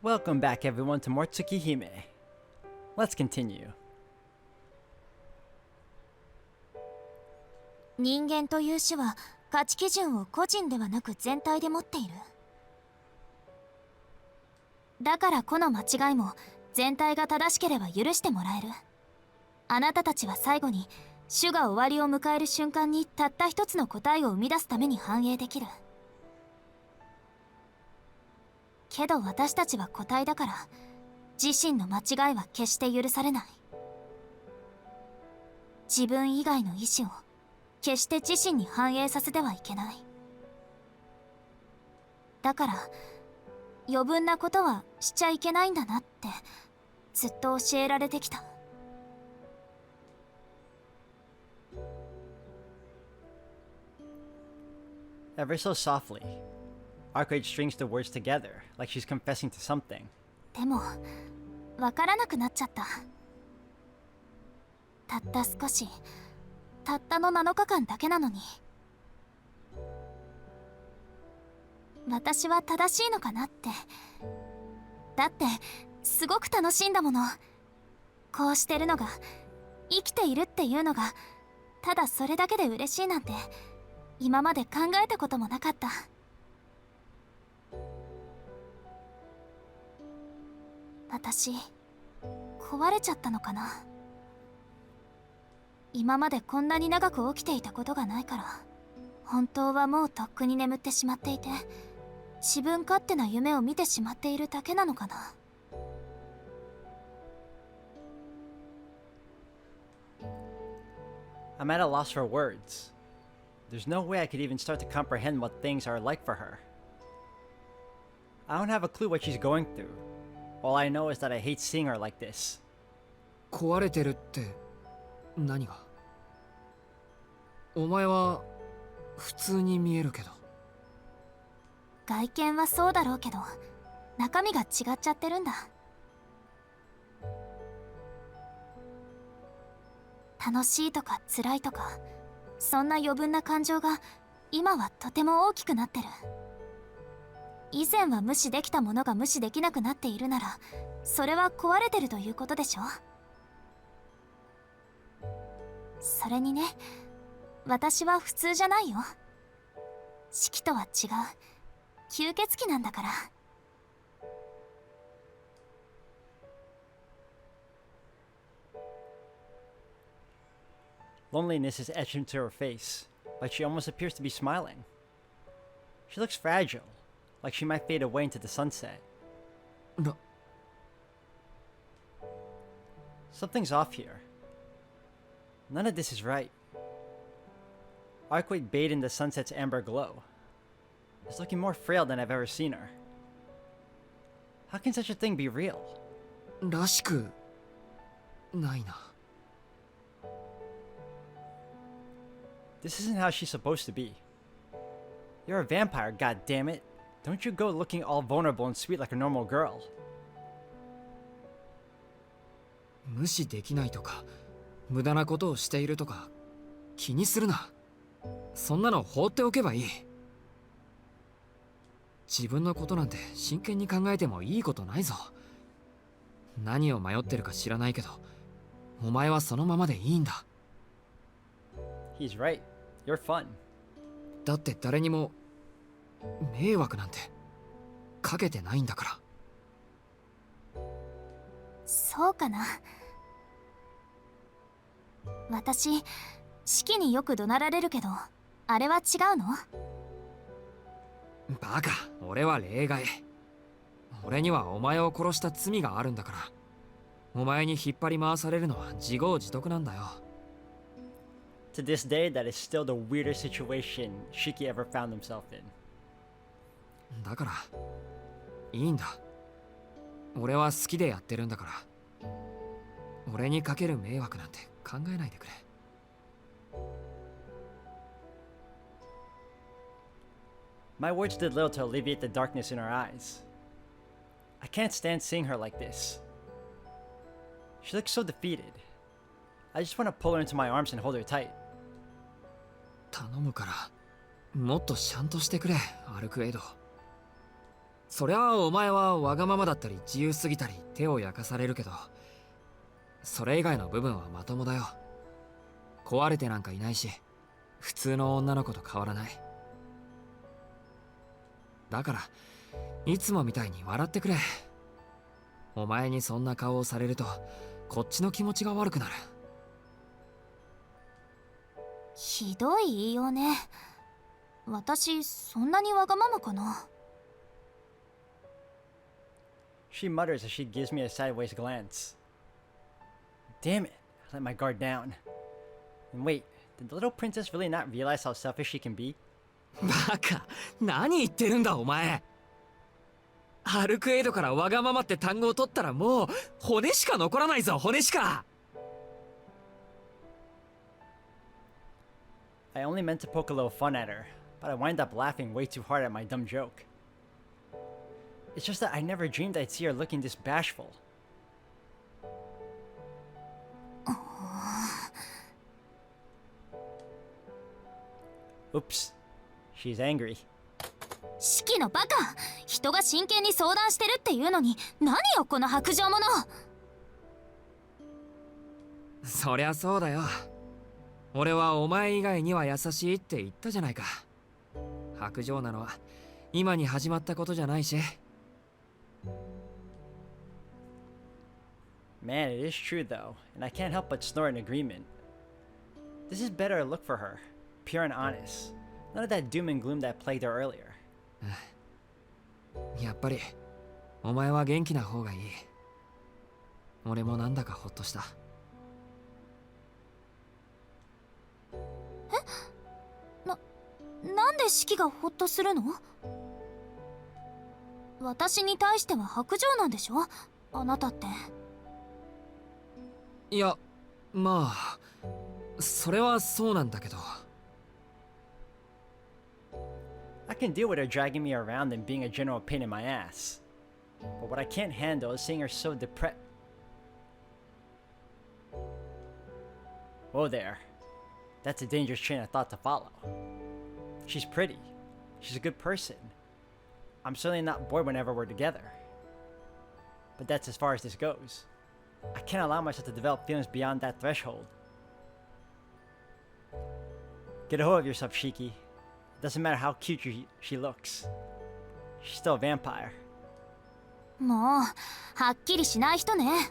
Welcome back everyone to more Tsukihime. Let's continue. 人間という種は価値基準を個人ではなく全体で持っている。だから個の間違いも全体が正しければ許してもらえる。あなたたちは最後に種が終わりを迎える瞬間にたった一つの答えを生み出すために反映できる。けど私たちは個体だから自身の間違いは決して許されない。自分以外の意志を決して自身に反映させてはいけない。だから余分なことはしちゃいけないんだなってずっと教えられてきた。Ever so softly, Arcade strings the words together, like she's confessing to something. でもわからなくなっちゃった。たった少し、たったの7日間だけなのに。私は正しいのかなって。だってすごく楽しいんだもの。こうしてるのが、生きているっていうのがただそれだけで嬉しいなんて今まで考えたこともなかった。私壊れちゃったのかな。今までこんなに長く起きていたことがないから、本当はもうとっくに眠ってしまっていて、自分勝手な夢を見てしまっているだけなのかな。I'm at a loss for words. There's no way I could even start to comprehend what things are like for her. I don't have a clue what she's going through. All I know is that I hate seeing her like this. 壊れてるって何が？お前は普通に見えるけど。外見はそうだろうけど、中身が違っちゃってるんだ。楽しいとか辛いとか、そんな余分な感情が今はとても大きくなってる。以前は無視できたものが無視できなくなっているなら、それは壊れてるということでしょ。それにね、私は普通じゃないよ。四季とは違う吸血鬼なんだから。Loneliness is etched into her face, like she almost appears to be smiling. She looks fragile, like she might fade away into the sunset. Something's off here. None of this is right. Arcade bathed in the sunset's amber glow. Is looking more frail than I've ever seen her. How can such a thing be real? らしくないな。This isn't how she's supposed to be. You're a vampire, goddammit. Don't you go looking all vulnerable and sweet like a normal girl. 無視できないとか無駄なことをしているとか気にするな。そんなの放っておけばいい。自分のことなんて真剣に考えてもいいことないぞ。何を迷ってるか知らないけど、お前はそのままでいいんだ。He's right. You're fun. だって誰にも迷惑なんてかけてないんだから。そうかな。私、四季によく怒鳴られるけど、あれは違うの？バカ、俺は例外。俺にはお前を殺した罪があるんだから、お前に引っ張り回されるのは自業自得なんだよ。To this day, that is still the weirdest situation Shiki ever found himself in. だから、いいんだ。俺は好きでやってるんだから、俺にかける迷惑なんて考えないでくれ。My words did little to alleviate the darkness in her eyes. I can't stand seeing her like this. She looks so defeated. I just want to pull her into my arms and hold her tight. 頼むから、もっとシャンとしてくれ、アルクエイド。そりゃお前はわがままだったり自由すぎたり手を焼かされるけど、それ以外の部分はまともだよ。壊れてなんかいないし、普通の女の子と変わらない。だからいつもみたいに笑ってくれ。お前にそんな顔をされるとこっちの気持ちが悪くなる。ひどい言いようね。私そんなにわがままかな。She mutters as she gives me a sideways glance. Damn it, I let my guard down. And wait, did the little princess really not realize how selfish she can be? バカ、何言ってるんだお前。ハルクエイドからわがままって単語を取ったらもう骨しか残らないぞ、骨しか。I only meant to poke a little fun at her, but I wind up laughing way too hard at my dumb joke. It's just that I never dreamed I'd see her looking this bashful. Oops. She's angry. シキのバカ、人が真剣に相談してるっていうのに何よこの薄情者。そりゃそうだよ。俺はお前以外には優しいって言ったじゃないか。薄情なのは今に始まったことじゃないし。Man, it is true though, and I can't help but snort in agreement. This is better a look for her, pure and honest. None of that doom and gloom that plagued her earlier. やっぱりお前は元気な方がいい。俺もなんだかほっとした。なんでシキがホッとするの？私に対しては薄情なんでしょ？あなたって。いや、まあそれはそうなんだけど。I can deal with her dragging me around and being a general pain in my ass. But what I can't handle is seeing her so depressed. Whoa there. That's a dangerous train of thought to follow. She's pretty. She's a good person. I'm certainly not bored whenever we're together. But that's as far as this goes. I can't allow myself to develop feelings beyond that threshold. Get a hold of yourself, Shiki. It doesn't matter how cute she looks. She's still a vampire. もうはっきりしない人ね。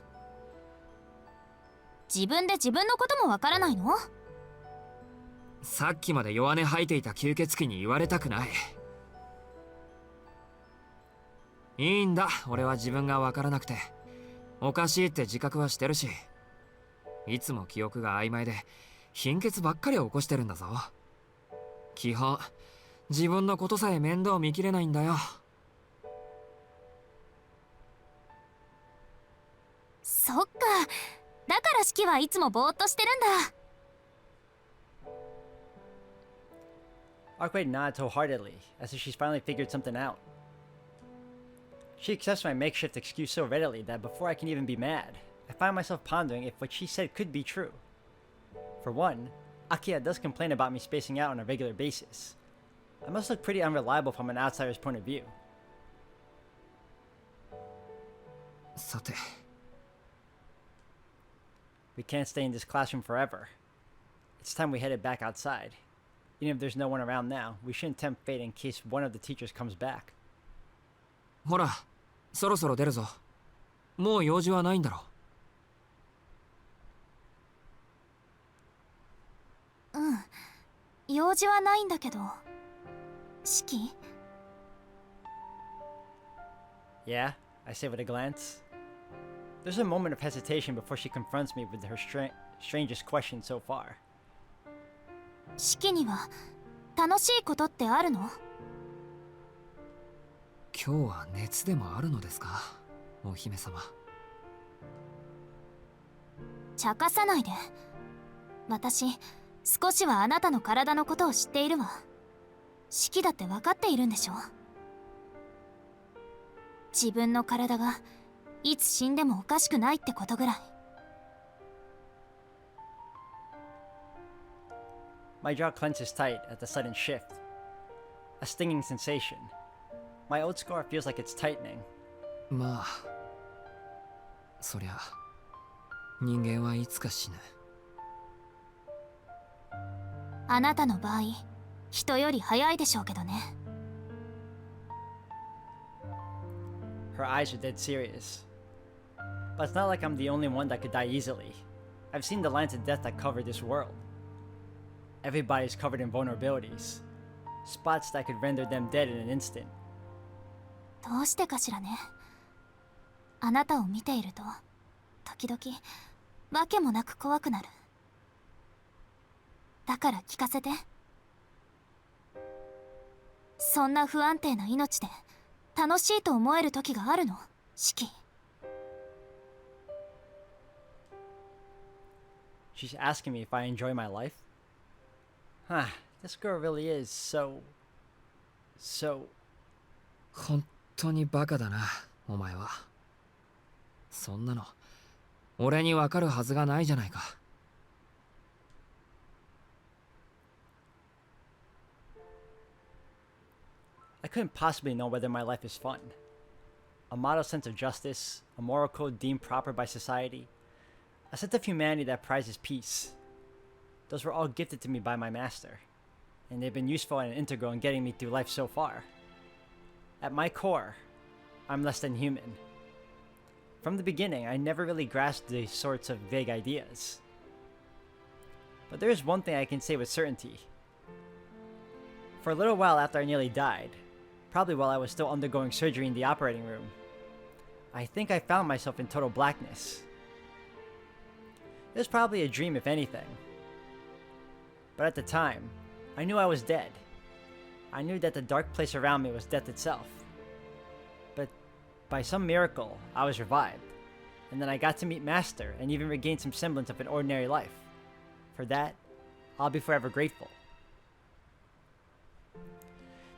自分で自分のこともわからないの？さっきまで弱音吐いていた吸血鬼に言われたくない。いいんだ、俺は自分が分からなくて。おかしいって自覚はしてるし、いつも記憶が曖昧で貧血ばっかり起こしてるんだぞ。基本自分のことさえ面倒見きれないんだよ。そっか、だからシキはいつもぼーっとしてるんだ。Arkway nods wholeheartedly, as if she's finally figured something out. She accepts my makeshift excuse so readily that before I can even be mad, I find myself pondering if what she said could be true. For one, Akia does complain about me spacing out on a regular basis. I must look pretty unreliable from an outsider's point of view. さて、 We can't stay in this classroom forever. It's time we headed back outside. Even if there's no one around now, we shouldn't tempt fate in case one of the teachers comes back. ほら、そろそろ出るぞ。もう用事はないんだろ。うん、用事はないんだけど。シキ？ Yeah, I say with a glance. There's a moment of hesitation before she confronts me with her strangest question so far. シキには楽しいことってあるの？今日は熱でもあるのですか、お姫様。茶化さないで。私、少しはあなたの体のことを知っているわ。シキだって分かっているんでしょ？自分の体がいつ死んでもおかしくないってことぐらい。My jaw clenches tight at the sudden shift. A stinging sensation. My old scar feels like it's tightening. まあそりゃ人間はいつか死ぬ。あなたの場合、人より早いでしょうけどね。Her eyes are dead serious. But it's not like I'm the only one that could die easily. I've seen the lines of death that cover this world. Everybody's covered in vulnerabilities. Spots that could render them dead in an instant. どうしてかしらね。あなたを見ていると、時々、わけもなく怖くなる。だから聞かせて。そんな不安定な命で、楽しいと思える時があるの、シキ。She's asking me if I enjoy my life? Huh, this girl really is so... 本当にバカだな、お前は。そんなの、俺にわかるはずがないじゃないか。I couldn't possibly know whether my life is fun. A model sense of justice, a moral code deemed proper by society, a sense of humanity that prizes peace. Those were all gifted to me by my master, and they've been useful and integral in getting me through life so far. At my core, I'm less than human. From the beginning, I never really grasped these sorts of vague ideas. But there is one thing I can say with certainty. For a little while after I nearly died, probably while I was still undergoing surgery in the operating room, I think I found myself in total blackness. It was probably a dream, if anything. But at the time, I knew I was dead. I knew that the dark place around me was death itself. But by some miracle, I was revived, and then I got to meet Master and even regain some semblance of an ordinary life. For that, I'll be forever grateful.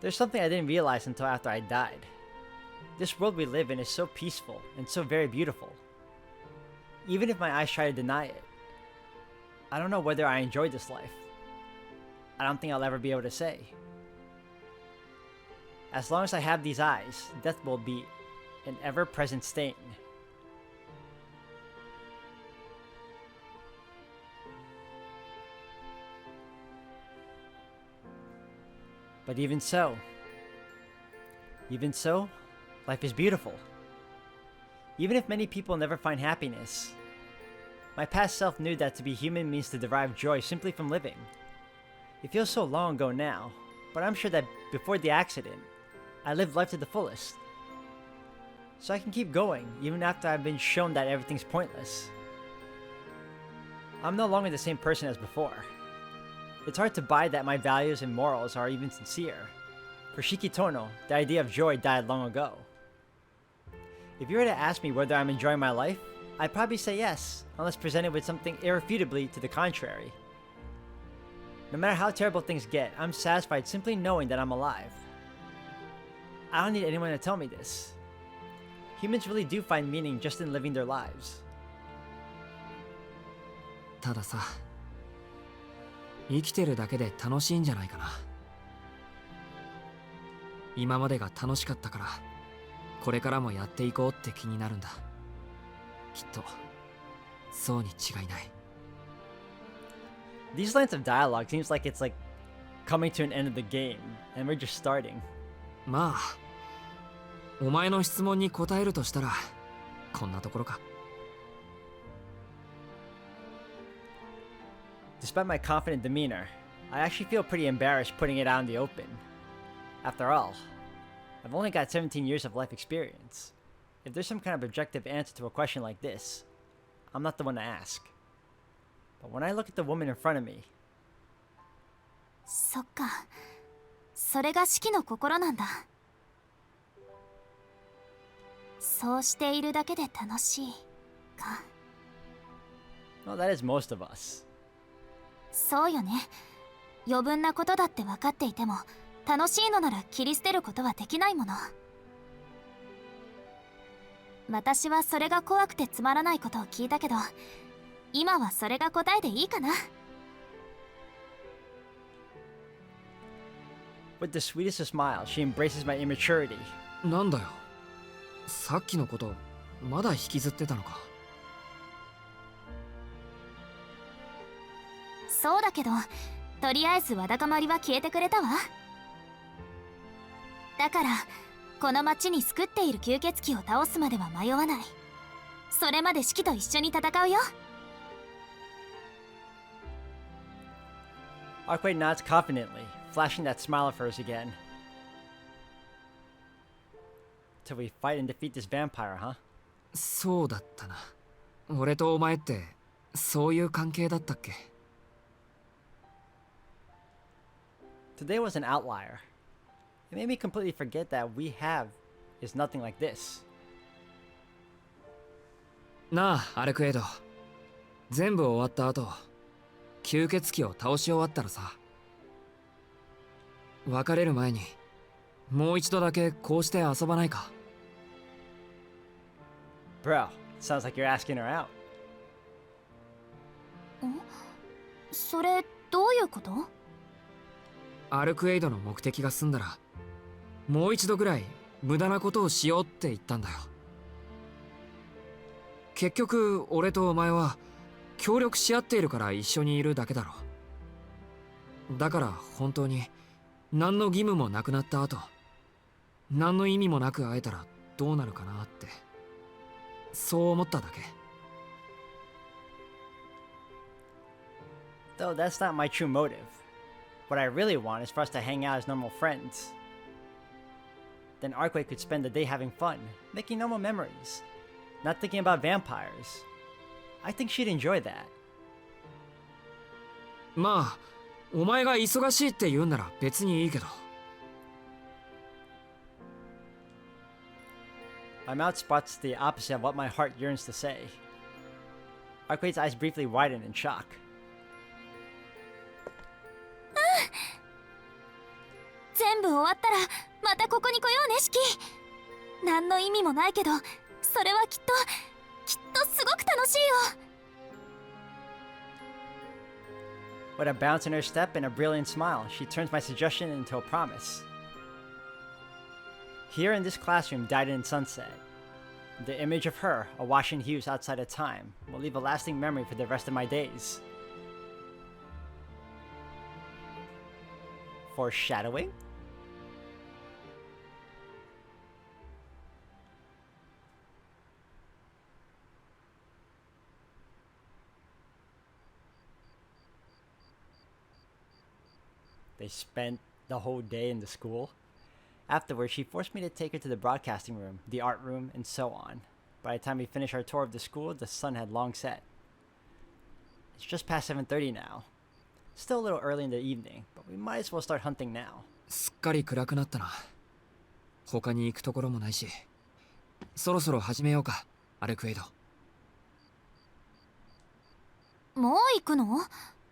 There's something I didn't realize until after I died. This world we live in is so peaceful and so very beautiful. Even if my eyes try to deny it, I don't know whether I enjoyed this life. I don't think I'll ever be able to say. As long as I have these eyes, death will be an ever-present stain. But even so, life is beautiful. Even if many people never find happiness, my past self knew that to be human means to derive joy simply from living. It feels so long ago now, but I'm sure that before the accident, I lived life to the fullest. So I can keep going, even after I've been shown that everything's pointless. I'm no longer the same person as before. It's hard to buy that my values and morals are even sincere. For Shikitono, the idea of joy died long ago. If you were to ask me whether I'm enjoying my life, I'd probably say yes, unless presented with something irrefutably to the contrary. No matter how terrible things get, I'm satisfied simply knowing that I'm alive. I don't need anyone to tell me this. Humans really do find meaning just in living their lives. たださ、生きてるだけで楽しいんじゃないかな。今までが楽しかったから、これからもやっていこうって気になるんだ。きっと、そうに違いない。These lines of dialogue seems like it's like coming to an end of the game, and we're just starting. まあ、お前の質問に答えるとしたら、こんなところか。Despite my confident demeanor, I actually feel pretty embarrassed putting it out in the open. After all, I've only got 17 years of life experience. If there's some kind of objective answer to a question like this, I'm not the one to ask. But when I look at the woman in front of me... そっか。それが四季の心なんだ。そうしているだけで楽しいか。Well, that is most of us. そうよね。余分なことだって分かっていても、楽しいのなら切り捨てることはできないもの。私はそれが怖くてつまらないことを聞いたけど、今はそれが答えでいいかな。With the sweetest of smiles, she embraces my immaturity なんだよ、さっきのことまだ引きずってたのか。そうだけど、とりあえずわだかまりは消えてくれたわ。だからこの町に救っている吸血鬼を倒すまでは迷わない。それまでシキと一緒に戦うよ。Arkway nods confidently, flashing that smile of hers again. Till we fight and defeat this vampire, huh? そうだったな。俺とお前ってそういう関係だったっけ。 Today was an outlier. It made me completely forget that we have is nothing like this. なあ、アルクエイド。全部終わった後、吸血鬼を倒し終わったらさ、別れる前にもう一度だけこうして遊ばないか。 Bro, sounds like you're asking her out. それどういうこと？アルクエイドの目的が済んだら、もう一度ぐらい無駄なことをしようって言ったんだよ。結局俺とお前は協力し合っているから一緒にいるだけだろ。だから本当に何の義務もなくなった後、何の意味もなく会えたらどうなるかなって、そう思っただけ。 Though that's not my true motive. What I really want is for us to hang out as normal friends. Then Arkway could spend the day having fun, making normal memories, not thinking about vampires. I think she'd enjoy that. まあお前が忙しいって言うなら別にいいけど。 My mouth spots the opposite of what my heart yearns to say. Arkway's eyes briefly widen in shock. 全部終わったらまたここに来ようね、シキ。何の意味もないけど、それはきっとすごく楽しいよ。With a bounce in her step and a brilliant smile, she turns my suggestion into a promise. Here in this classroom, dyed in sunset, the image of her, awash in hues outside of time, will leave a lasting memory for the rest of my days. Foreshadowing? They spent the whole day in the school. Afterwards, she forced me to take her to the broadcasting room, the art room, and so on. By the time we finished our tour of the school, the sun had long set. It's just past 7:30 now. Still a little early in the evening, but we might as well start hunting now. すっかり暗くなったな。他に行くところもないし、そろそろ始めようか、アルクエイド。もう行くの？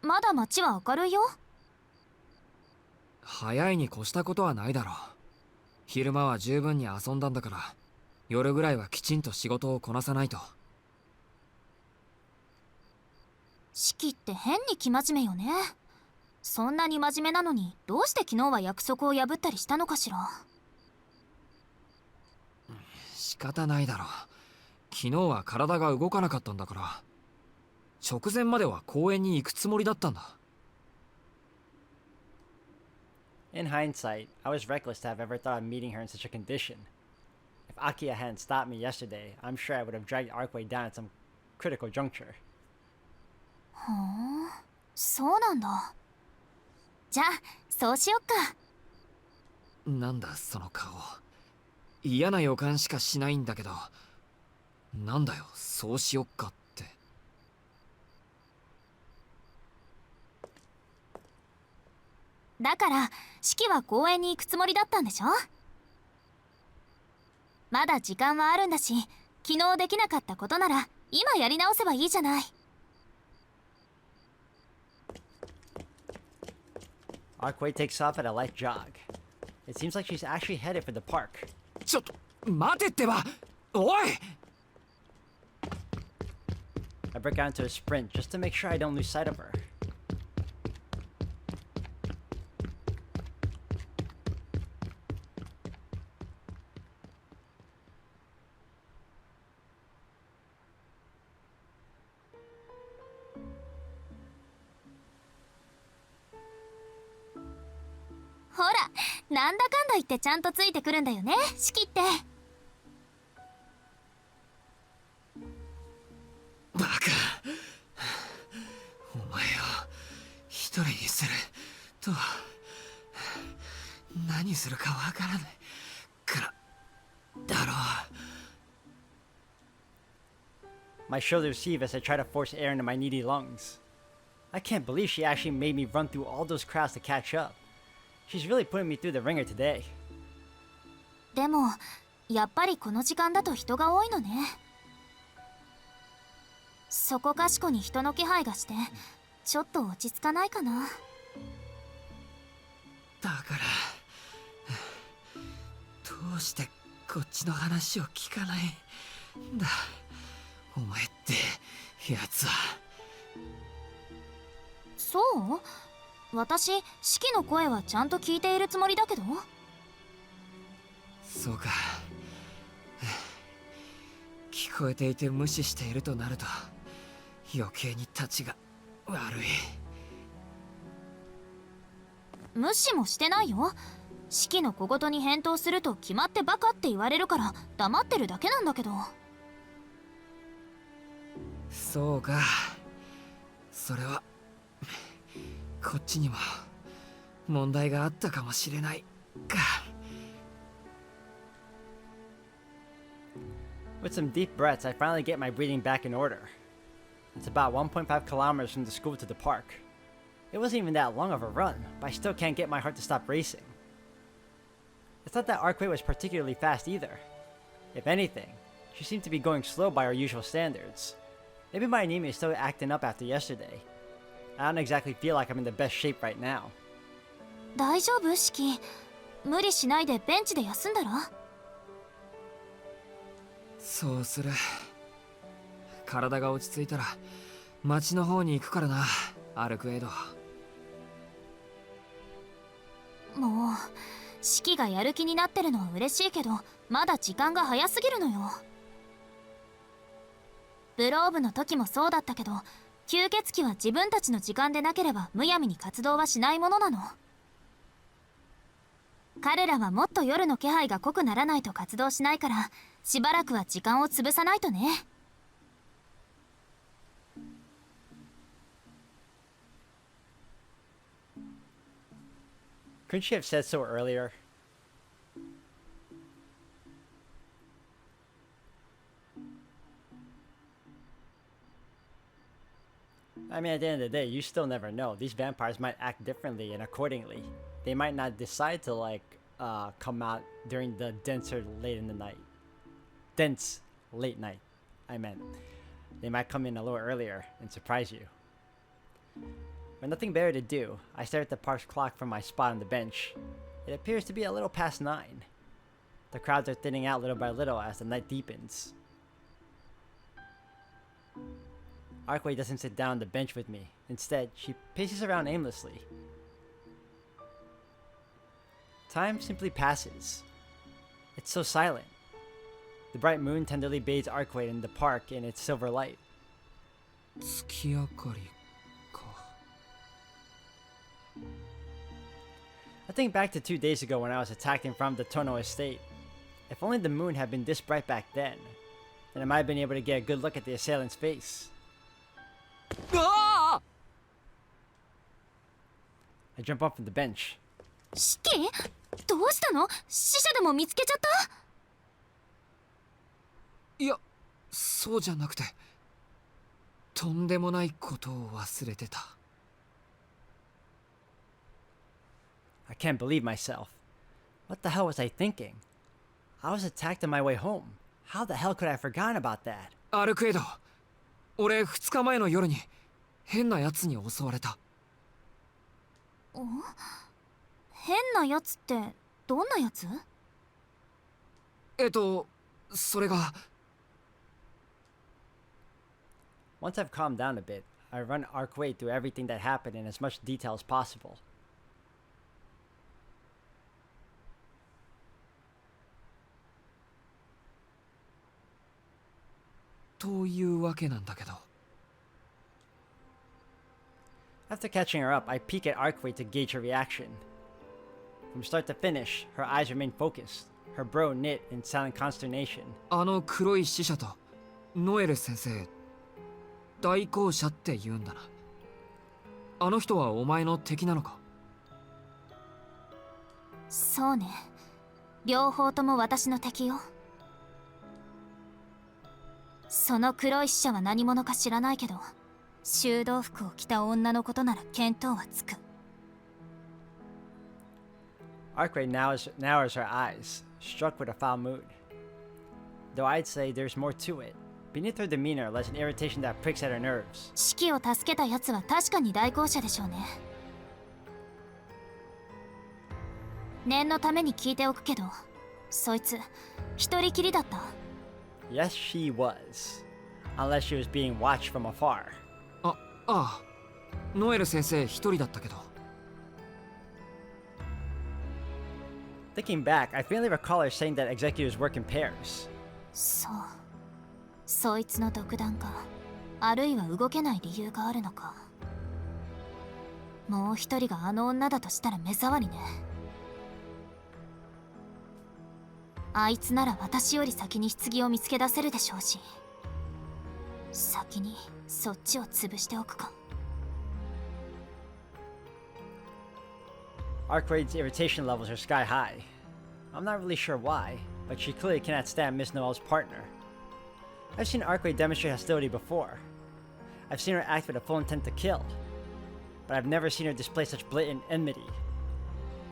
まだ街は明るいよ。早いに越したことはないだろう。昼間は十分に遊んだんだから、夜ぐらいはきちんと仕事をこなさないと。シキって変に生真面目よね。そんなに真面目なのに、どうして昨日は約束を破ったりしたのかしら。仕方ないだろう。昨日は体が動かなかったんだから。直前までは公園に行くつもりだったんだ。In hindsight, I was reckless to have ever thought of meeting her in such a condition. If Akia hadn't stopped me yesterday, I'm sure I would have dragged Arkway down at some critical juncture. ほん、そうなんだ。じゃあそうしよっか。なんだその顔。嫌な予感しかしないんだけど。なんだよ、そうしよっかって。だからシキは公園に行くつもりだったんでしょ。まだ時間はあるんだし、昨日できなかったことなら今やり直せばいいじゃない。Arkway takes off at a light jog. It seems like she's actually headed for the park. ちょっと待てってば。おい。 I break out into a sprint just to make sure I don't lose sight of her. ほら、なんだかんだ言ってちゃんとついてくるんだよね、四季って。バカ。お前を一人にすると何するかわからないからだろう。My shoulders heave as I try to force air into my needy lungs. I can't believe she actually made me run through all those crowds to catch up. She's really putting me through the ringer today. でもやっぱりこの時間だと人が多いのね。そこかしこに人の気配がしてちょっと落ち着かないかな。だからどうしてこっちの話を聞かないんだ、お前ってやつは。そう？私、四季の声はちゃんと聞いているつもりだけど。そうか。聞こえていて無視しているとなると余計にたちが悪い。無視もしてないよ。四季の小言に返答すると決まってバカって言われるから黙ってるだけなんだけど。そうか。それはこっちにも問題があったかもしれないか。With some deep breaths, I finally get my breathing back in order. It's about 1.5 kilometers from the school to the park. It wasn't even that long of a run, but I still can't get my heart to stop racing. It's not that Arkway was particularly fast either. If anything, she seemed to be going slow by our usual standards. Maybe my anemia is still acting up after yesterday. I don't exactly feel like I'm in the best shape right now. 大丈夫？四季、無理しないでベンチで休んだら？そうする。体が落ち着いたら町の方に行くからな、アルクエイド。もう四季がやる気になってるのは嬉しいけど、まだ時間が早すぎるのよ。ブローブの時もそうだったけど、吸血鬼は自分たちの時間でなければむやみに活動はしないものなの。彼らはもっと夜の気配が濃くならないと活動しないから、しばらくは時間を潰さないとね。Couldn't she have said so earlier? I mean, at the end of the day, you still never know. These vampires might act differently and accordingly. They might not decide to, like, come out during the denser late in the night. Dense late night, I meant. They might come in a little earlier and surprise you. With nothing better to do, I stare at the park's clock from my spot on the bench. It appears to be a little past 9. The crowds are thinning out little by little as the night deepens. Arkway doesn't sit down on the bench with me. Instead, she paces around aimlessly. Time simply passes. It's so silent. The bright moon tenderly bathes Arkway in the park in its silver light. 月明かりか。 I think back to 2 days ago when I was attacked in front of the Tono estate. If only the moon had been this bright back then I might have been able to get a good look at the assailant's face. ああ I jump up from the bench. 四季、どうしたの？死者でも見つけちゃった？いや、そうじゃなくて、とんでもないことを忘れてた。I can't believe myself. What the hell was I thinking? I was attacked on my way home. How the hell could I have forgotten about that? アルクエド、俺2日前の夜に変なやつに襲われた。変なやつってどんなやつ？それが。Once I've calmed down a bit, I run Arkway through everything that happened in as much detail as possible. というわけなんだけど。After catching her up, I peek at Arkway to gauge her reaction. From start to finish, her eyes remained focused, her brow knit in silent consternation. あの黒い死者とノエル先生、代行者って言うんだな。あの人はお前の敵なのか？そうね。両方とも私の敵よ。その黒い死者は何者か知らないけど、修道服を着た女のことなら見当はつく。Arkwright narrows her eyes, struck with a foul mood. Though I'd say there's more to it. Beneath her demeanor lies an irritation that pricks at her nerves. シキを助けた奴は確かに代行者でしょうね。念のために聞いておくけど、そいつ一人きりだった？ Yes, she was. Unless she was being watched from afar. ああ、ノエル先生一人だったけど。Thinking back, I faintly recall her saying that executives work in pairs. そう。そいつの独断か、あるいは動けない理由があるのか。もう一人があの女だとしたら目障りね。あいつなら私より先に棺を見つけ出せるでしょうし、先にそっちを潰しておくか。Arkwright's irritation levels are sky high. I'm not really sure why, but she clearly cannot stand Miss Noel's partner. I've seen Arkwright demonstrate hostility before. I've seen her act with a full intent to kill, but I've never seen her display such blatant enmity.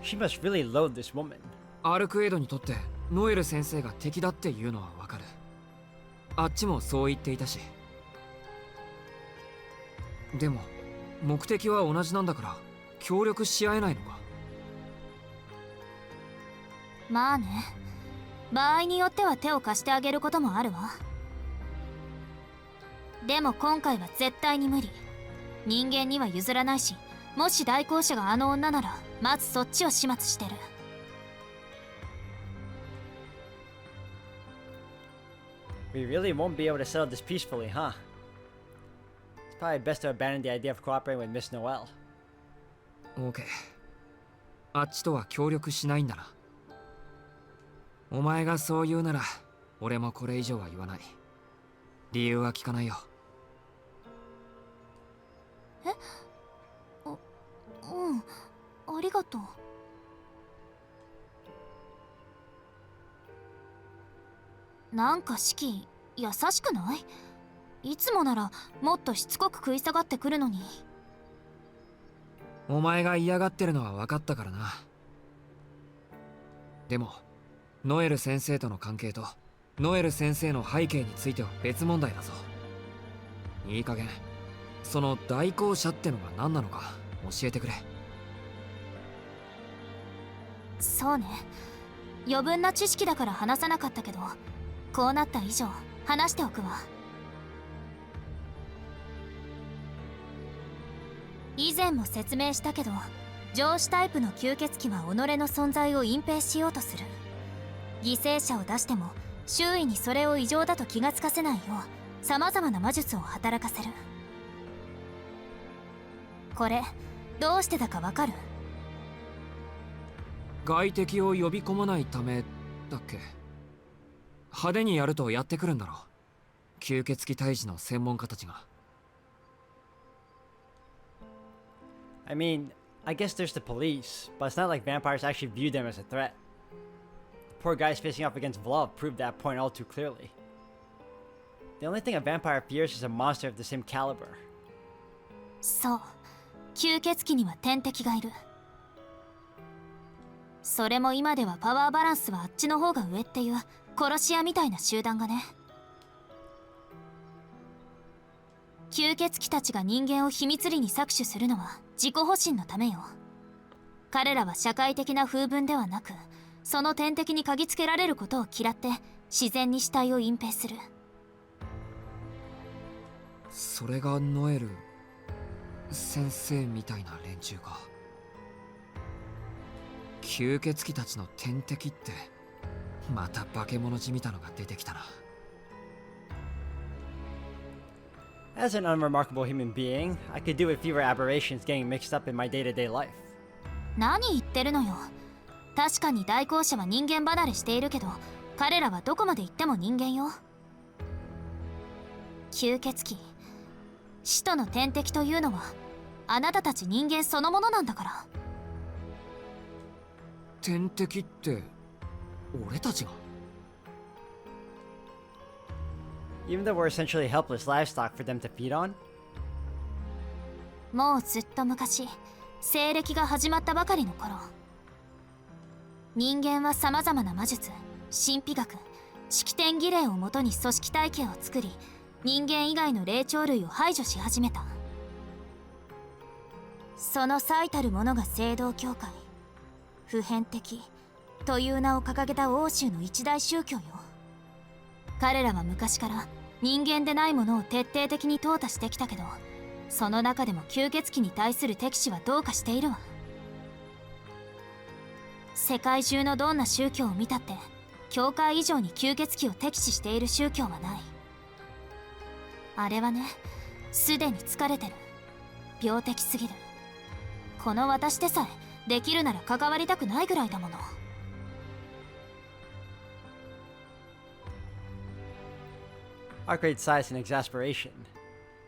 She must really loathe this woman. アルクエイドにとってノエル先生が敵だっていうのはわかる。あっちもそう言っていたし。でも目的は同じなんだから協力し合えないのか？まあね、場合によっては手を貸してあげることもあるわ。でも今回は絶対に無理。人間には譲らないし、もし代行者があの女ならまずそっちを始末してる。We really won't be able to settle this peacefully, huh? It's probably best to abandon the idea of cooperating with Miss Noel. OK。あっちとは協力しないんだな。お前がそう言うなら、俺もこれ以上は言わない。理由は聞かないよ。え？うん、ありがとう。なんかシキ、優しくない？いつもならもっとしつこく食い下がってくるのに。お前が嫌がってるのは分かったからな。でもノエル先生との関係とノエル先生の背景については別問題だぞ。いい加減その代行者ってのが何なのか教えてくれ。そうね、余分な知識だから話さなかったけど、こうなった以上話しておくわ。以前も説明したけど、上司タイプの吸血鬼は己の存在を隠蔽しようとする。犠牲者を出しても周囲にそれを異常だと気がつかせないよう様々な魔術を働かせる。これどうしてだかわかる？外敵を呼び込まないためだっけ？派手にやるとやってくるんだろう、吸血鬼退治の専門家たちが。I mean, I guess there's the police, but it's not like vampires actually view them as a threat. The poor guys facing off against Vlad proved that point all too clearly. The only thing a vampire fears is a monster of the same caliber. そう、吸血鬼には天敵がいる。それも今ではパワーバランスはあっちの方が上っていう殺し屋みたいな集団がね。吸血鬼たちが人間を秘密裏に搾取するのは自己保身のためよ。彼らは社会的な風文ではなく、その天敵に嗅ぎつけられることを嫌って自然に死体を隠蔽する。それがノエル先生みたいな連中か。吸血鬼たちの天敵ってまた化け物じみたのが出てきたな。As an unremarkable human being, I could do with fewer aberrations getting mixed up in my day-to-day life. 何言ってるのよ。確かに代行者は人間離れしているけど、彼らはどこまで行っても人間よ。吸血鬼、使徒の天敵というのはあなたたち人間そのものなんだから。天敵って俺たちが？ Even though we're essentially helpless livestock for them to feed on? もうずっと昔、西暦が始まったばかりの頃、人間はさまざまな魔術、神秘学、式典儀礼をもとに組織体系を作り、人間以外の霊長類を排除し始めた。その最たるものが聖堂教会、普遍的という名を掲げた欧州の一大宗教よ。彼らは昔から人間でないものを徹底的に淘汰してきたけど、その中でも吸血鬼に対する敵視はどうかしているわ。世界中のどんな宗教を見たって教会以上に吸血鬼を敵視している宗教はない。あれはね、すでに疲れてる、病的すぎる。この私でさえできるなら関わりたくないぐらいだもの。Arcade sighs in exasperation.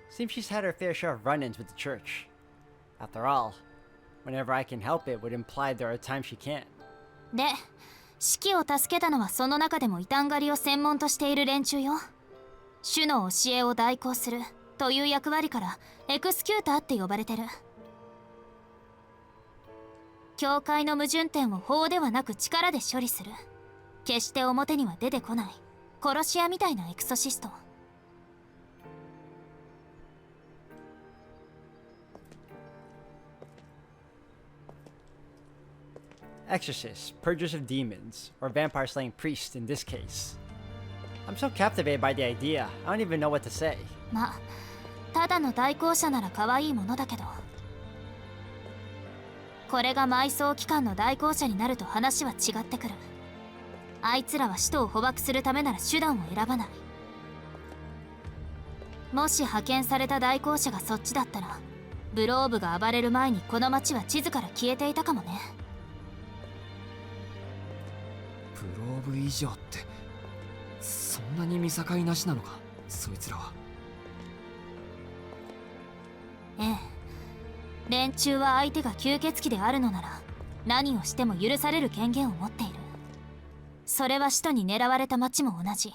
Seems she's had her fair share of run-ins with the church. After all, whenever I can help it would imply there are times she can't. で、死期を助けたのはその中でも異端狩りを専門としている連中よ。主の教えを代行するという役割からエクスキューターって呼ばれてる。教会の矛盾点を法ではなく力で処理する、決して表には出てこない殺し屋みたいなエクソシスト。Exorcists, purgers of demons, or vampire-slaying priests in this case. I'm so captivated by the idea, I don't even know what to say. まあ、ただの代行者なら可愛いものだけど、これが埋葬機関の代行者になると話は違ってくる。あいつらは使徒を捕獲するためなら手段を選ばない。もし派遣された代行者がそっちだったら、ブローブが暴れる前にこの町は地図から消えていたかもね。ブローブ以上ってそんなに見境なしなのか、そいつらは。ええ、連中は相手が吸血鬼であるのなら何をしても許される権限を持っている。それは使徒に狙われた町も同じ。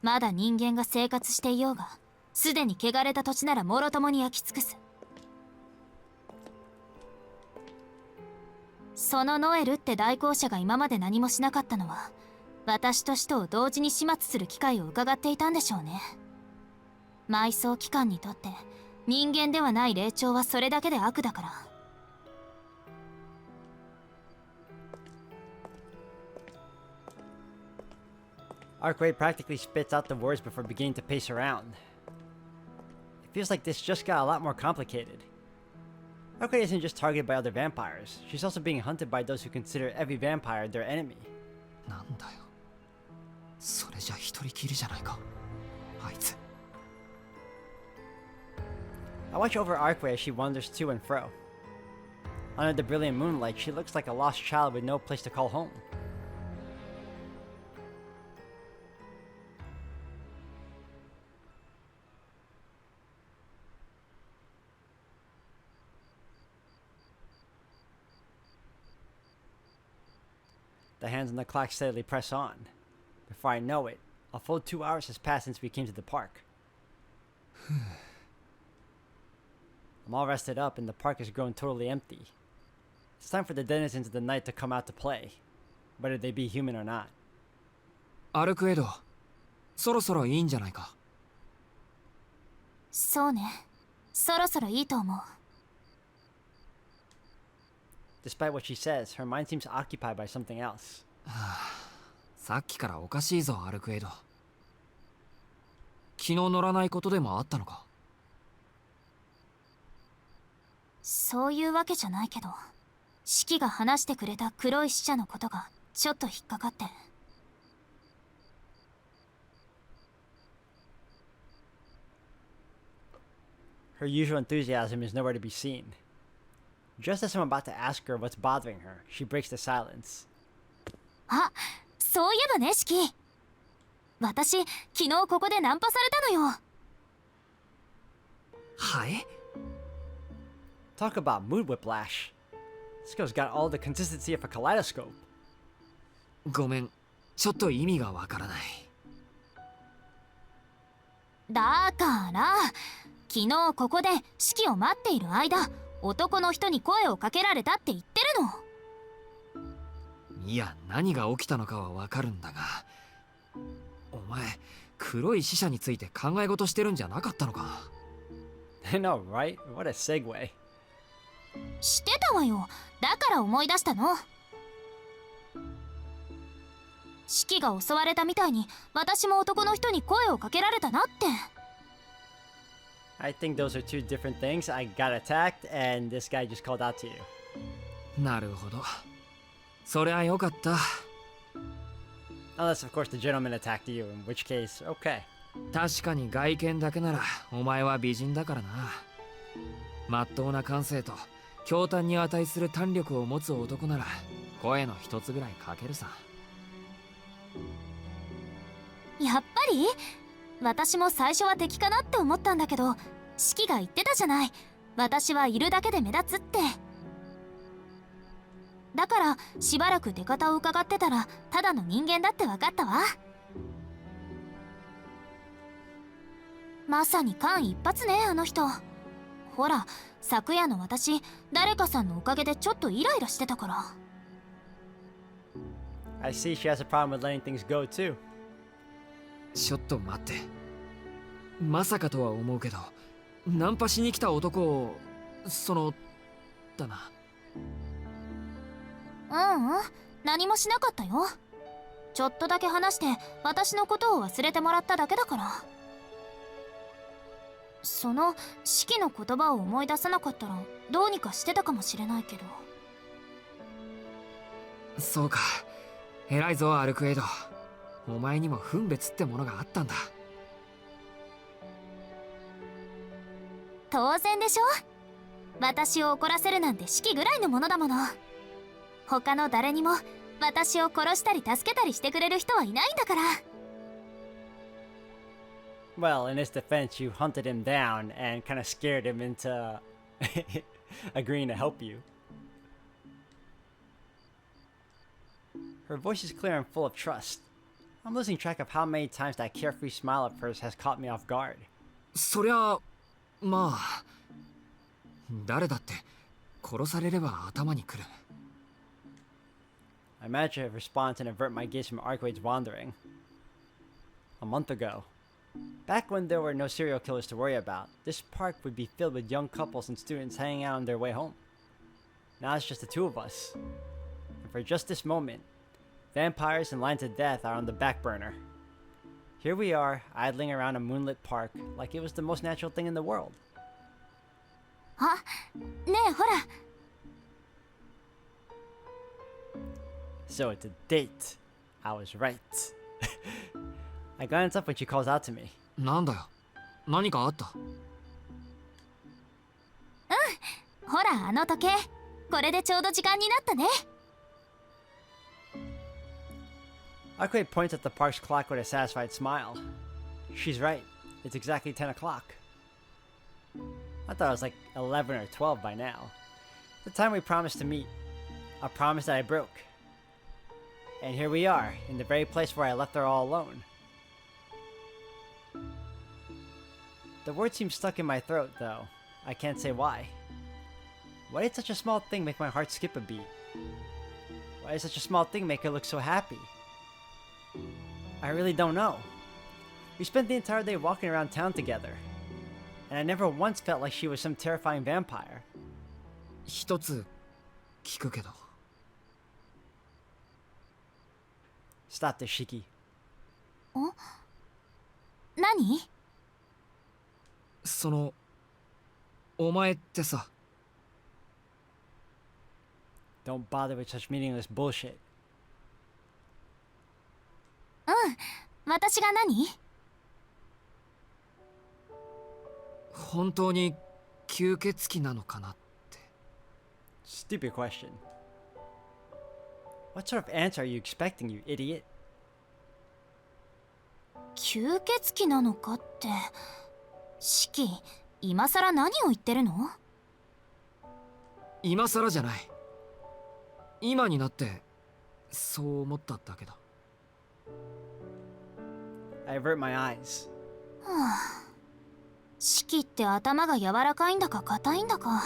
まだ人間が生活していようが、すでに汚れた土地ならもろともに焼き尽くす。そのノエルって代行者が今まで何もしなかったのは、私と使徒を同時に始末する機会を伺っていたんでしょうね。埋葬機関にとって人間ではない霊長はそれだけで悪だから。Arcade practically spits out the words before beginning to pace around. It feels like this just got a lot more complicated. Arcade isn't just targeted by other vampires, she's also being hunted by those who consider every vampire their enemy. なんだよ、それじゃ一人きりじゃないか、あいつ。I watch over Arcade as she wanders to and fro. Under the brilliant moonlight, she looks like a lost child with no place to call home. The hands on the clock steadily press on. Before I know it, a full 2 hours has passed since we came to the park. I'm all rested up and the park has grown totally empty. It's time for the denizens of the night to come out to play, whether they be human or not. アルクエド、そろそろいいんじゃないか。そうね、そろそろいいと思う。Despite what she says, her mind seems occupied by something else. さっきからおかしいぞ、アルクエド。気の乗らないことでもあったのか。そういうわけじゃないけど、シキが話してくれた黒い使者のことがちょっと引っかかって。Her usual enthusiasm is nowhere to be seen. Just as I'm about to ask her what's bothering her, she breaks the silence. あ、そういえばね、シキ。私、昨日ここでナンパされたのよ。はい？ Talk about mood whiplash. This girl's got all the consistency of a kaleidoscope. ごめん、ちょっと意味がわからない。だから、昨日ここで式を待っている間、男の人に声をかけられたって言ってるの。いや、何が起きたのかはわかるんだが、お前、黒い死者について考え事してるんじゃなかったのか？ I know, right? What a segue. してたわよ。だから思い出したの。式が襲われたみたいに私も男の人に声をかけられたなって。I think those are two different things. I got attacked, and this guy just called out to you. なるほど。そりゃよかった。Unless, of course, the gentleman attacked you, in which case, okay. 確かに外見だけならお前は美人だからな。まっとうな感性と驚嘆に値する胆力を持つ男なら声の一つぐらいかけるさ。やっぱり私も最初は敵かなって思ったんだけど、式が言ってたじゃない。私はいるだけで目立つって。だからしばらく出方を伺ってたらただの人間だって分かったわ。まさに間一髪ね、あの人。ほら、昨夜の私、誰かさんのおかげでちょっとイライラしてたから。I see she has a problem with letting things go, too. ちょっと待って。まさかとは思うけど、ナンパしに来た男を、だな。何もしなかったよ。ちょっとだけ話して私のことを忘れてもらっただけだから。その式の言葉を思い出さなかったらどうにかしてたかもしれないけど。そうか。偉いぞ、アルクエイド。お前にも分別ってものがあったんだ。当然でしょ。私を怒らせるなんて式ぐらいのものだもの。他の誰にも私を殺したり助けたりしてくれる人はいないんだから。Well, in his defense, you hunted him down and kind of scared him into agreeing to help you. Her voice is clear and full of trust. I'm losing track of how many times that carefree smile of hers has caught me off guard. そりゃ、まあ、誰だって殺されれば頭にくる。I managed to respond and avert my gaze from Arcwade's wandering. A month ago, back when there were no serial killers to worry about, this park would be filled with young couples and students hanging out on their way home. Now it's just the two of us. And for just this moment, vampires and lines of death are on the back burner. Here we are, idling around a moonlit park like it was the most natural thing in the world. あ、ねえほら。So it's a date. I was right. I glance up when she calls out to me. なんだよ。何かあった？ほら、あの時計。これでちょうど時間になったね。Arcade points at the park's clock with a satisfied smile. She's right. It's exactly 10 o'clock. I thought it was like 11 or 12 by now. The time we promised to meet. A promise that I broke. And here we are, in the very place where I left her all alone. The word seems stuck in my throat, though. I can't say why. Why did such a small thing make my heart skip a beat? Why did such a small thing make her look so happy? I really don't know. We spent the entire day walking around town together. And I never once felt like she was some terrifying vampire. 一つ聞くけど。Stop this, Shiki. 何？お前ってさ。Don't bother with such meaningless bullshit. 私が何？本当に吸血鬼なのかなって。Stupid question. What sort of answer are you expecting, you idiot? 吸血鬼なのかって。シキ、今さら何を言ってるの？今更じゃない。今になってそう思っただけだ。I avert my eyes. はあ、シキって頭が柔らかいんだか硬いんだか。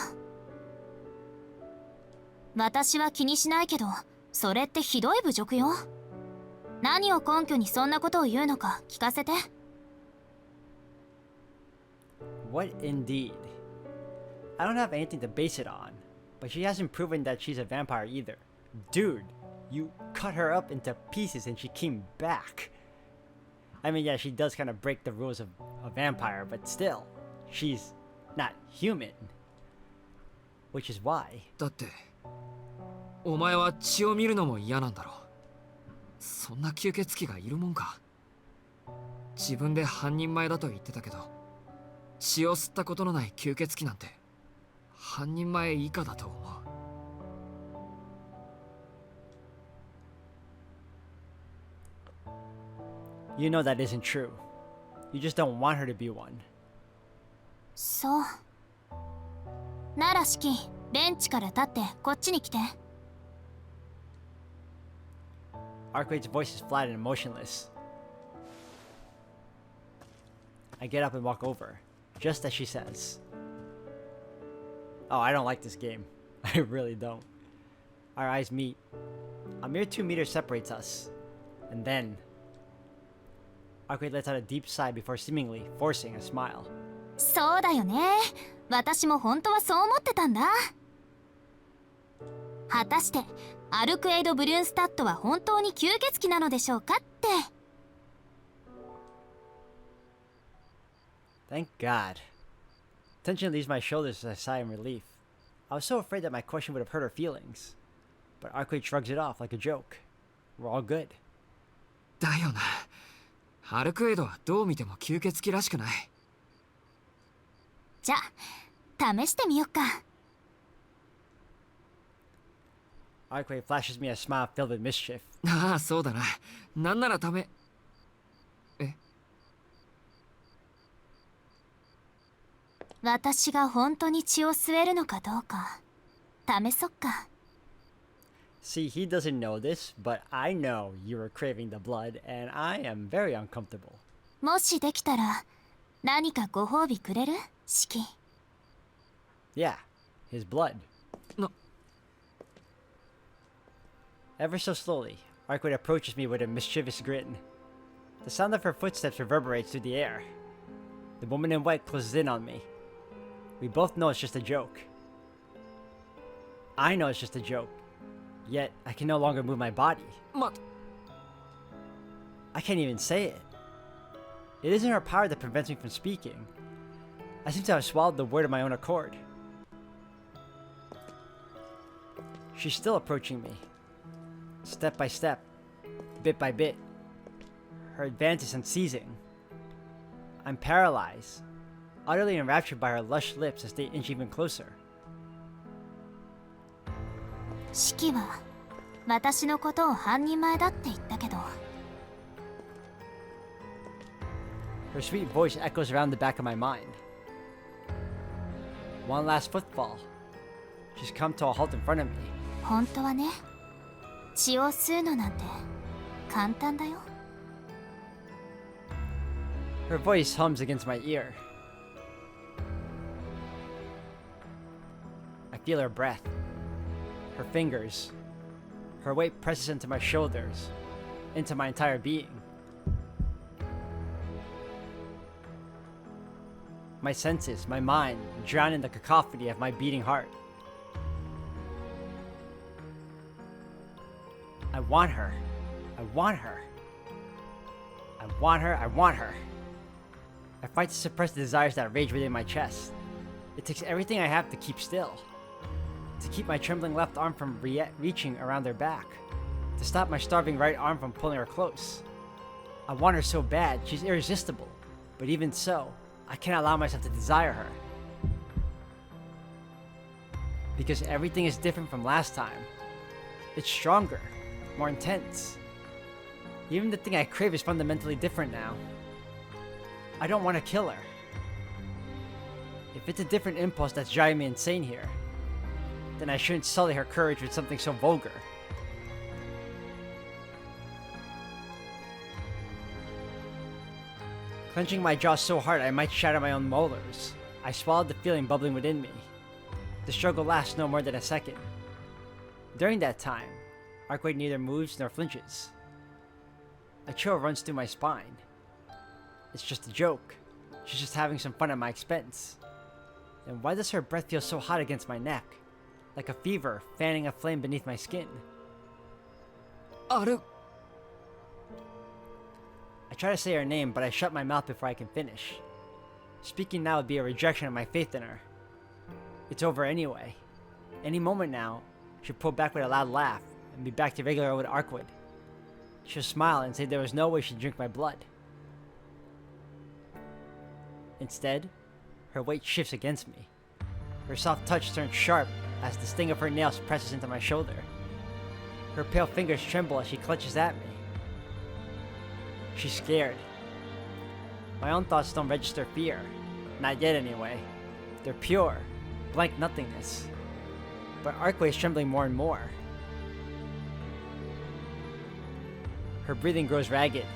私は気にしないけど、それってひどい侮辱よ。何を根拠にそんなことを言うのか聞かせて。What indeed? I don't have anything to base it on, but she hasn't proven that she's a vampire either. Dude, you cut her up into pieces and she came back. I mean, yeah, she does kind of break the rules of a vampire, but still, she's not human. Which is why. だってお前は血を見るのも嫌なんだろう。そんな吸血鬼がいるもんか。自分で半人前だと言ってたけど、血を吸ったことのない吸血鬼なんて半人前以下だと思う。You know that isn't true. You just don't want her to be one. そう。ならシキ、ベンチから立ってこっちに来て。Arcwade's voice is flat and emotionless. I get up and walk over, just as she says. Oh, I don't like this game. I really don't. Our eyes meet. A mere 2 meters separates us. And then... Arcwade lets out a deep sigh before seemingly forcing a smile. そうだよね。私も本当はそう思ってたんだ。果たしてアルクエイド・ブリュンスタッドは本当に吸血鬼なのでしょうかって。Thank God. Tension leaves my shoulders as I sigh in relief. I was so afraid that my question would have hurt her feelings. But Arcade shrugs it off like a joke. We're all good. だよな。アルクエイドはどう見ても吸血鬼らしくない。じゃあ試してみよっか。Arcade flashes me a smile filled with mischief. ああ、そうだな。なんなら私が本当に血を吸えるのかどうか試そっか。See, he doesn't know this, but I know you were craving the blood, and I am very uncomfortable. もしできたら何かご褒美くれる？シキ。Yeah, his blood. No. Ever so slowly, Arcade approaches me with a mischievous grin. The sound of her footsteps reverberates through the air. The woman in white closes in on me. We both know it's just a joke. I know it's just a joke. Yet, I can no longer move my body. I can't even say it. It isn't her power that prevents me from speaking. I seem to have swallowed the word of my own accord. She's still approaching me. Step by step. Bit by bit. Her advance is unceasing. I'm paralyzed. Utterly enraptured by her lush lips as they inch even closer. シキは私のことを半人前だって言ったけど。Her sweet voice echoes around the back of my mind. One last footfall. She's come to a halt in front of me. 本当はね、血を吸うのなんて簡単だよ。Her voice hums against my ear. I feel her breath. Her fingers. Her weight presses into my shoulders, into my entire being. My senses, my mind, drown in the cacophony of my beating heart. I want her. I want her. I want her. I want her. I fight to suppress the desires that rage within my chest. It takes everything I have to keep still. To keep my trembling left arm from reaching around her back. To stop my starving right arm from pulling her close. I want her so bad, she's irresistible. But even so, I can't allow myself to desire her. Because everything is different from last time. It's stronger, more intense. Even the thing I crave is fundamentally different now. I don't want to kill her. If it's a different impulse that's driving me insane here, then I shouldn't sully her courage with something so vulgar. Clenching my jaw so hard I might shatter my own molars, I swallowed the feeling bubbling within me. The struggle lasts no more than a second. During that time, Arkwright neither moves nor flinches. A chill runs through my spine. It's just a joke. She's just having some fun at my expense. Then why does her breath feel so hot against my neck? Like a fever fanning a flame beneath my skin. Aru. I try to say her name, but I shut my mouth before I can finish. Speaking now would be a rejection of my faith in her. It's over anyway. Any moment now, she'll pull back with a loud laugh and be back to regular old Arkwood. She'll smile and say there was no way she'd drink my blood. Instead, her weight shifts against me. Her soft touch turns sharp as the sting of her nails presses into my shoulder. Her pale fingers tremble as she clutches at me. She's scared. My own thoughts don't register fear. Not yet anyway. They're pure, blank nothingness. But Arkway is trembling more and more. Her breathing grows ragged.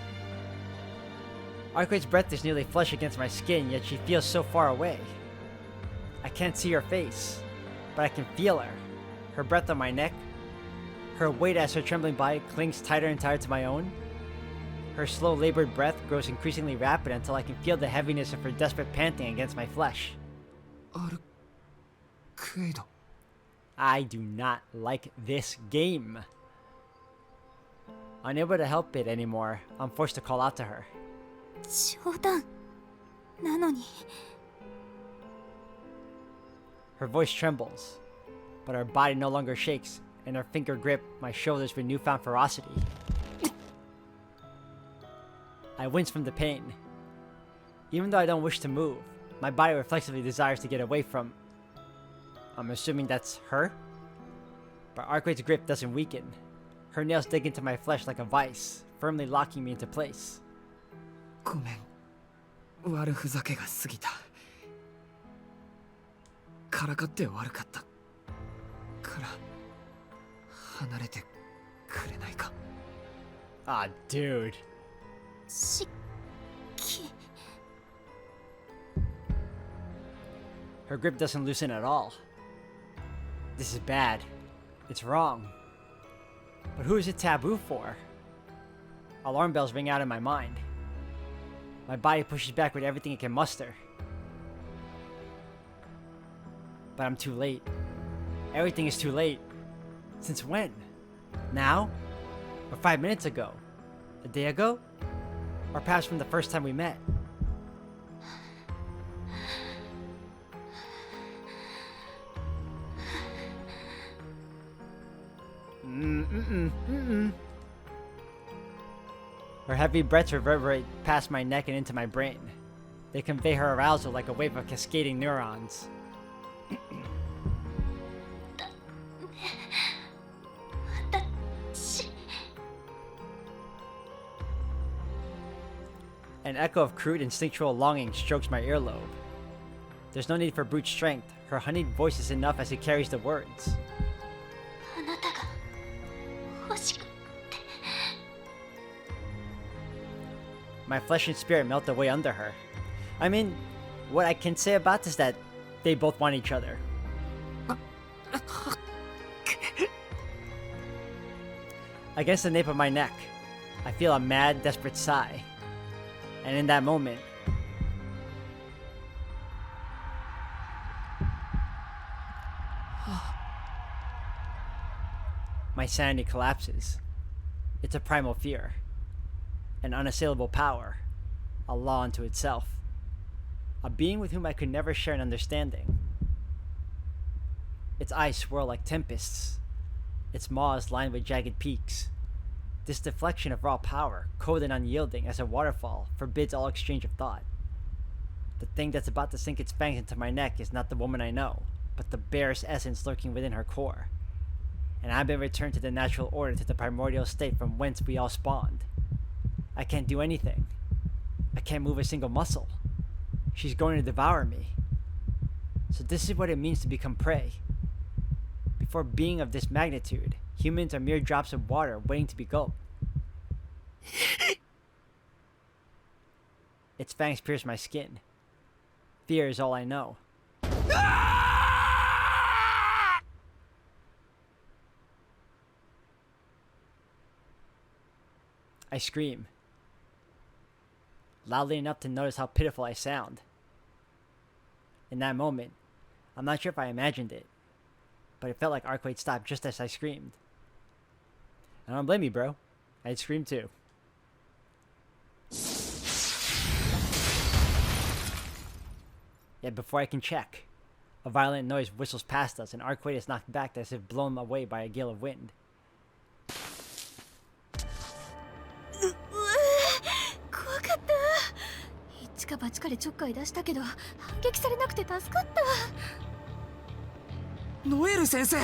Arkway's breath is nearly flush against my skin, yet she feels so far away. I can't see her face, but I can feel her. Her breath on my neck. Her weight as her trembling body clings tighter and tighter to my own. Her slow, labored breath grows increasingly rapid until I can feel the heaviness of her desperate panting against my flesh. Arkwright. I do not like this game. Unable to help it anymore, I'm forced to call out to her. 冗談なのに Her voice trembles, but her body no longer shakes, and her finger grip my shoulders with newfound ferocity. I wince from the pain. Even though I don't wish to move, my body reflexively desires to get away from... I'm assuming that's her? But Arkway's grip doesn't weaken. Her nails dig into my flesh like a vice, firmly locking me into place. ごめん。悪ふざけが過ぎた。からかって悪かった。から離れてくれないか。Ah, dude. しき Her grip doesn't loosen at all. This is bad. It's wrong. But who is it taboo for? Alarm bells ring out in my mind. My body pushes back with everything it can muster. But I'm too late. Everything is too late. Since when? Now? Or 5 minutes ago? A day ago? Or perhaps from the first time we met? Her heavy breaths reverberate past my neck and into my brain. They convey her arousal like a wave of cascading neurons. An echo of crude instinctual longing strokes my earlobe. There's no need for brute strength. Her honeyed voice is enough as it carries the words. あなたが欲しくて My flesh and spirit melt away under her. I mean, what I can say about this is that they both want each other. Against the nape of my neck, I feel a mad, desperate sigh. And in that moment, my sanity collapses. It's a primal fear, an unassailable power, a law unto itself, a being with whom I could never share an understanding. Its eyes swirl like tempests, its maws lined with jagged peaks. This deflection of raw power, cold and unyielding as a waterfall, forbids all exchange of thought. The thing that's about to sink its fangs into my neck is not the woman I know. but the barest essence lurking within her core. And I've been returned to the natural order, to the primordial state from whence we all spawned. I can't do anything. I can't move a single muscle. She's going to devour me. So this is what it means to become prey. Before being of this magnitude, humans are mere drops of water waiting to be gulped. Its fangs pierce my skin. Fear is all I know. I scream. Loudly enough to notice how pitiful I sound. In that moment, I'm not sure if I imagined it, but it felt like Arcade stopped just as I screamed. I don't blame you, bro. I'd scream too. Yet before I can check, a violent noise whistles past us and Arcade is knocked back as if blown away by a gale of wind. 怖かった。一か八かでちょっかい出したけど反撃されなくて助かった。ノエル先生、